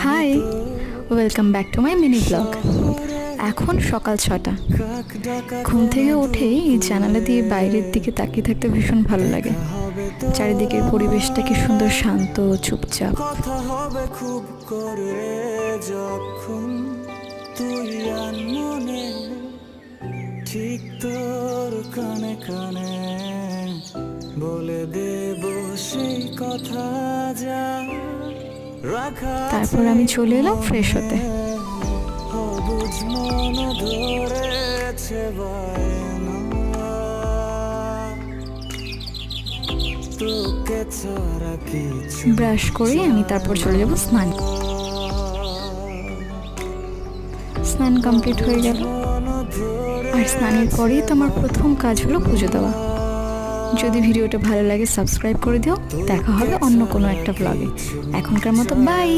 High, welcome back to my mini blog. এখন সকাল 6টা। ঘুম থেকে উঠেই এই জানালা দিয়ে বাইরের দিকে তাকিয়ে থাকতে ভীষণ ভালো লাগে। চারিদিকের পরিবেশটা কি সুন্দর, শান্ত, চুপচাপ। কথা হবে খুব করে যখন তুই মনে ঠিক তোর কানে কানে বলে দেব সেই কথা যা রাখা। তারপর আমি চলে এলাম ফ্রেশ হতে। বুঝ মন ধরেছে বায়না তোকে ছাড়া কিছু। ব্রাশ করে আমি তারপর চলে যাব স্নান। স্নান কমপ্লিট হয়ে গেল, আর স্নানের পরেই তো আমার প্রথম কাজ হলো পুজো দেওয়া। যদি ভিডিওটা ভালো লাগে সাবস্ক্রাইব করে দিও। দেখা হবে অন্য কোনো একটা ব্লগে। এখনকার মতো বাই।